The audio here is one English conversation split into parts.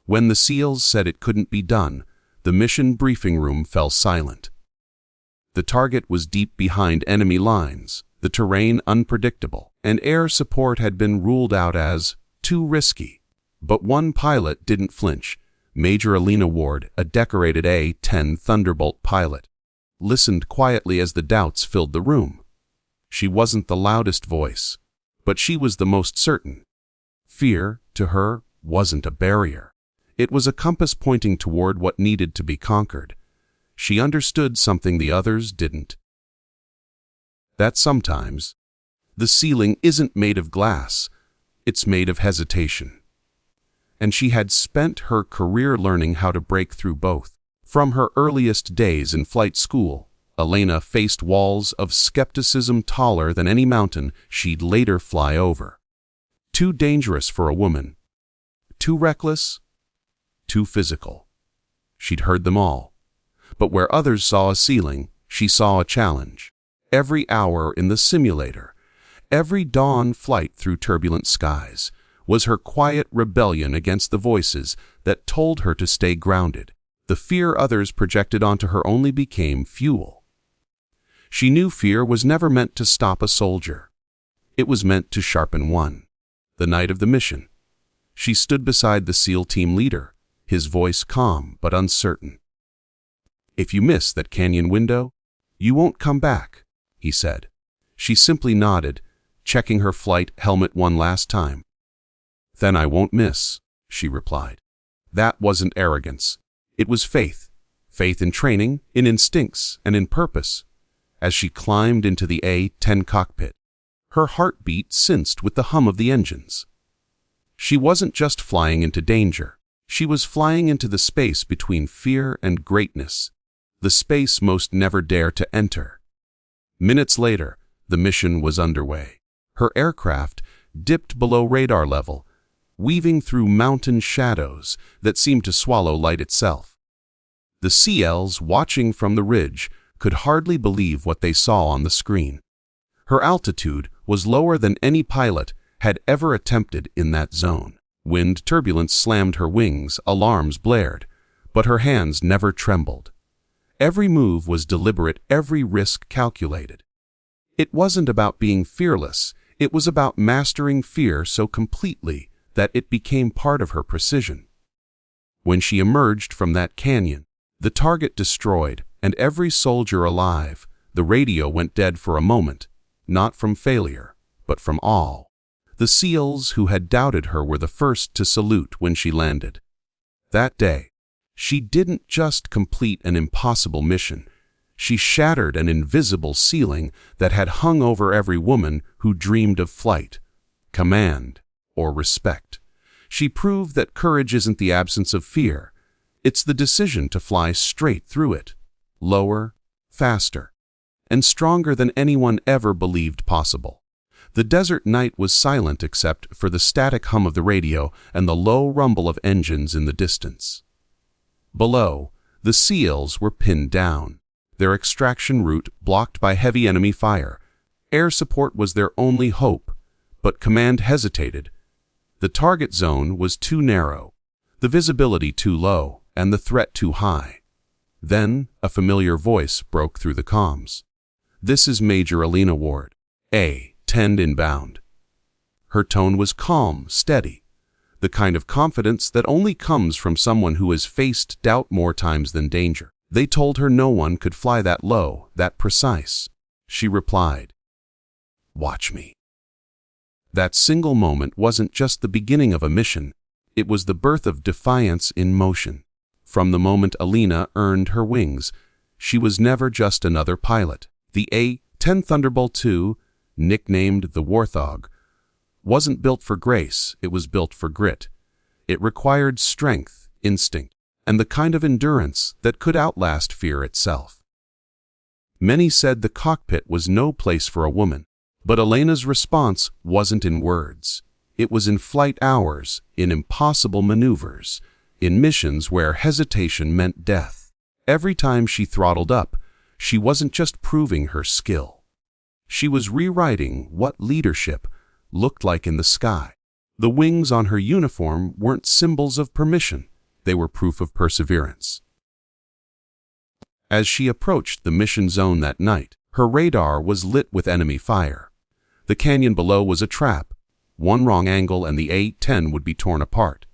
When the SEALs said it couldn't be done, the mission briefing room fell silent. The target was deep behind enemy lines, the terrain unpredictable, and air support had been ruled out as too risky. But one pilot didn't flinch. Major Alina Ward, a decorated A-10 Thunderbolt pilot, listened quietly as the doubts filled the room. She wasn't the loudest voice, but she was the most certain. Fear, to her, wasn't a barrier. It was a compass pointing toward what needed to be conquered. She understood something the others didn't. That sometimes, the ceiling isn't made of glass, it's made of hesitation. And she had spent her career learning how to break through both. From her earliest days in flight school, Elena faced walls of skepticism taller than any mountain she'd later fly over. Too dangerous for a woman, too reckless, too physical. She'd heard them all. But where others saw a ceiling, she saw a challenge. Every hour in the simulator, every dawn flight through turbulent skies, was her quiet rebellion against the voices that told her to stay grounded. The fear others projected onto her only became fuel. She knew fear was never meant to stop a soldier. It was meant to sharpen one. The night of the mission, she stood beside the SEAL team leader, his voice calm but uncertain. "If you miss that canyon window, you won't come back," he said. She simply nodded, checking her flight helmet one last time. "Then I won't miss," she replied. That wasn't arrogance. It was faith. Faith in training, in instincts, and in purpose. As she climbed into the A-10 cockpit, her heartbeat synced with the hum of the engines. She wasn't just flying into danger. She was flying into the space between fear and greatness, the space most never dare to enter. Minutes later, the mission was underway. Her aircraft dipped below radar level, weaving through mountain shadows that seemed to swallow light itself. The SEALs, watching from the ridge, could hardly believe what they saw on the screen. Her altitude was lower than any pilot had ever attempted in that zone. Wind turbulence slammed her wings, alarms blared, but her hands never trembled. Every move was deliberate, every risk calculated. It wasn't about being fearless, it was about mastering fear so completely that it became part of her precision. When she emerged from that canyon, the target destroyed, and every soldier alive, the radio went dead for a moment, not from failure, but from awe. The SEALs who had doubted her were the first to salute when she landed. That day, she didn't just complete an impossible mission. She shattered an invisible ceiling that had hung over every woman who dreamed of flight, command, or respect. She proved that courage isn't the absence of fear. It's the decision to fly straight through it, lower, faster, and stronger than anyone ever believed possible. The desert night was silent except for the static hum of the radio and the low rumble of engines in the distance. Below, the SEALs were pinned down, their extraction route blocked by heavy enemy fire. Air support was their only hope, but command hesitated. The target zone was too narrow, the visibility too low, and the threat too high. Then, a familiar voice broke through the comms. "This is Major Alina Ward, A-10 inbound." Her tone was calm, steady, the kind of confidence that only comes from someone who has faced doubt more times than danger. They told her no one could fly that low, that precise. She replied, "Watch me." That single moment wasn't just the beginning of a mission, it was the birth of defiance in motion. From the moment Alina earned her wings, she was never just another pilot. The A-10 Thunderbolt II, nicknamed the Warthog, wasn't built for grace, it was built for grit. It required strength, instinct, and the kind of endurance that could outlast fear itself. Many said the cockpit was no place for a woman, but Elena's response wasn't in words. It was in flight hours, in impossible maneuvers, in missions where hesitation meant death. Every time she throttled up, she wasn't just proving her skill. She was rewriting what leadership looked like in the sky. The wings on her uniform weren't symbols of permission. they were proof of perseverance. As she approached the mission zone that night, her radar was lit with enemy fire. The canyon below was a trap. One wrong angle and the A-10 would be torn apart.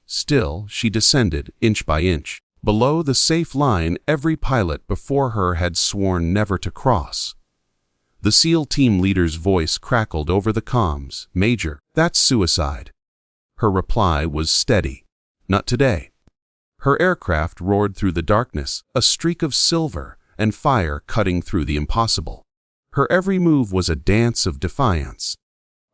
Still, she descended, inch by inch, below the safe line every pilot before her had sworn never to cross. The SEAL team leader's voice crackled over the comms. "Major, that's suicide." Her reply was steady. "Not today." Her aircraft roared through the darkness, a streak of silver and fire cutting through the impossible. Her every move was a dance of defiance,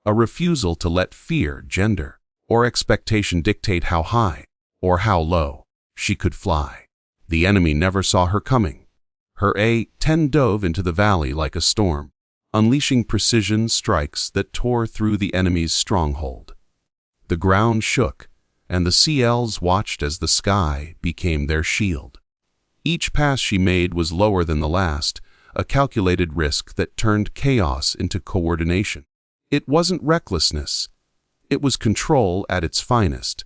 a refusal to let fear, gender, or expectation dictate how high or how low she could fly. The enemy never saw her coming. Her A-10 dove into the valley like a storm, unleashing precision strikes that tore through the enemy's stronghold. The ground shook, and the CLs watched as the sky became their shield. Each pass she made was lower than the last, a calculated risk that turned chaos into coordination. It wasn't recklessness. It was control at its finest.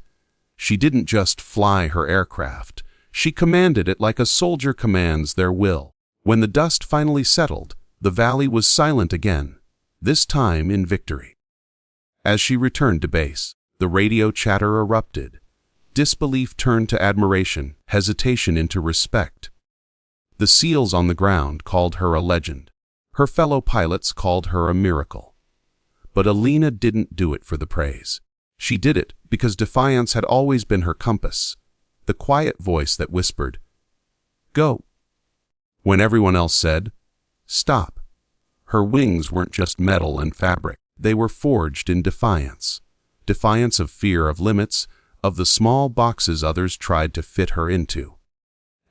She didn't just fly her aircraft. She commanded it like a soldier commands their will. When the dust finally settled, the valley was silent again, this time in victory. As she returned to base, the radio chatter erupted. Disbelief turned to admiration, hesitation into respect. The SEALs on the ground called her a legend. Her fellow pilots called her a miracle. But Alina didn't do it for the praise. She did it because defiance had always been her compass, the quiet voice that whispered, "Go," when everyone else said, "Stop." Her wings weren't just metal and fabric. They were forged in defiance. Defiance of fear of limits, of the small boxes others tried to fit her into.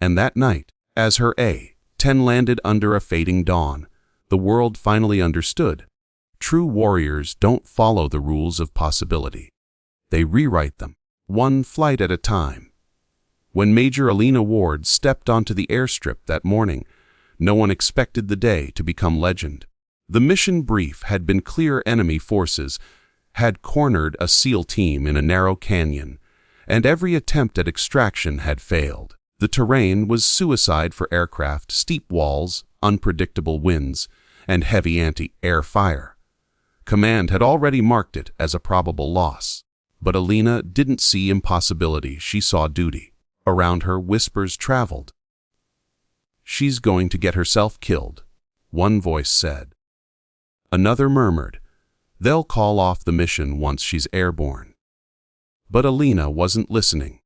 And that night, as her A-10 landed under a fading dawn, the world finally understood. True warriors don't follow the rules of possibility. They rewrite them, one flight at a time. When Major Alina Ward stepped onto the airstrip that morning, no one expected the day to become legend. The mission brief had been clear: enemy forces had cornered a SEAL team in a narrow canyon, and every attempt at extraction had failed. The terrain was suicide for aircraft: steep walls, unpredictable winds, and heavy anti-air fire. Command had already marked it as a probable loss. But Alina didn't see impossibility, she saw duty. Around her, whispers traveled. "She's going to get herself killed," one voice said. Another murmured, "They'll call off the mission once she's airborne." But Alina wasn't listening.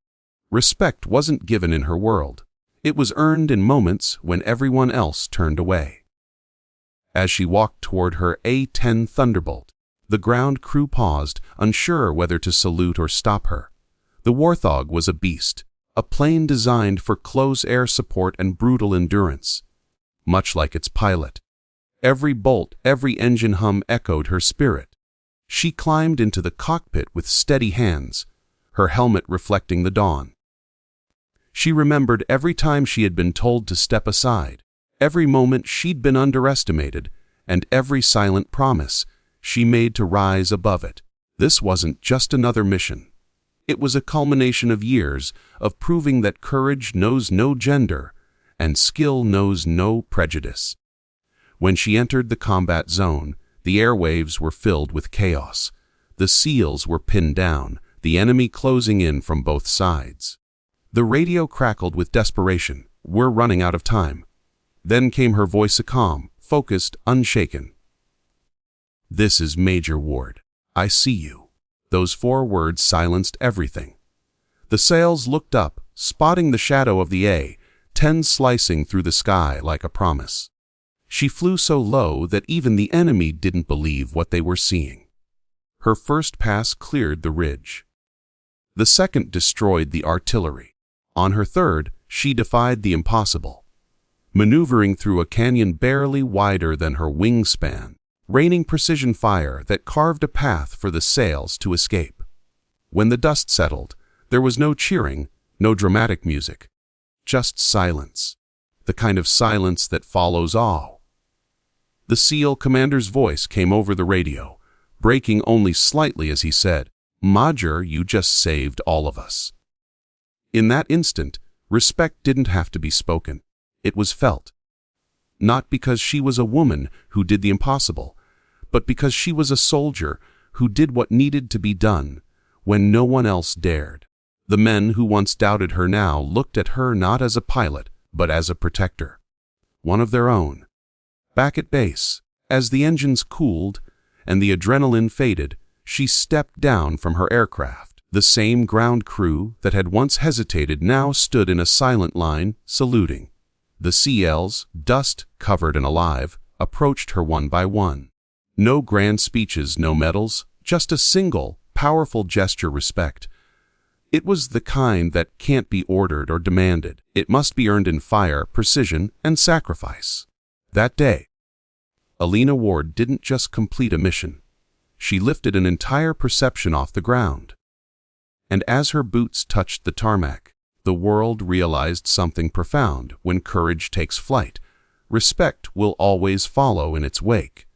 Respect wasn't given in her world. It was earned in moments when everyone else turned away. As she walked toward her A-10 Thunderbolt, the ground crew paused, unsure whether to salute or stop her. The Warthog was a beast, a plane designed for close air support and brutal endurance. Much like its pilot, every bolt, every engine hum echoed her spirit. She climbed into the cockpit with steady hands, her helmet reflecting the dawn. She remembered every time she had been told to step aside, every moment she'd been underestimated, and every silent promise she made to rise above it. This wasn't just another mission. It was a culmination of years of proving that courage knows no gender and skill knows no prejudice. When she entered the combat zone, the airwaves were filled with chaos. The SEALs were pinned down, the enemy closing in from both sides. The radio crackled with desperation. "We're running out of time." Then came her voice, a calm, focused, unshaken. "This is Major Ward. I see you." Those 4 words silenced everything. The sails looked up, spotting the shadow of the A-10 slicing through the sky like a promise. She flew so low that even the enemy didn't believe what they were seeing. Her first pass cleared the ridge. The second destroyed the artillery. On her third, she defied the impossible, maneuvering through a canyon barely wider than her wingspan, raining precision fire that carved a path for the sails to escape. When the dust settled, there was no cheering, no dramatic music, just silence, the kind of silence that follows awe. The SEAL commander's voice came over the radio, breaking only slightly as he said, "Major, you just saved all of us." In that instant, respect didn't have to be spoken. It was felt. Not because she was a woman who did the impossible, but because she was a soldier who did what needed to be done when no one else dared. The men who once doubted her now looked at her not as a pilot, but as a protector. One of their own. Back at base, as the engines cooled and the adrenaline faded, she stepped down from her aircraft. The same ground crew that had once hesitated now stood in a silent line, saluting. The CLs, dust-covered and alive, approached her one by one. No grand speeches, no medals, just a single, powerful gesture: respect. It was the kind that can't be ordered or demanded. It must be earned in fire, precision, and sacrifice. That day, Alina Ward didn't just complete a mission. She lifted an entire perception off the ground. And as her boots touched the tarmac, the world realized something profound. When courage takes flight, respect will always follow in its wake.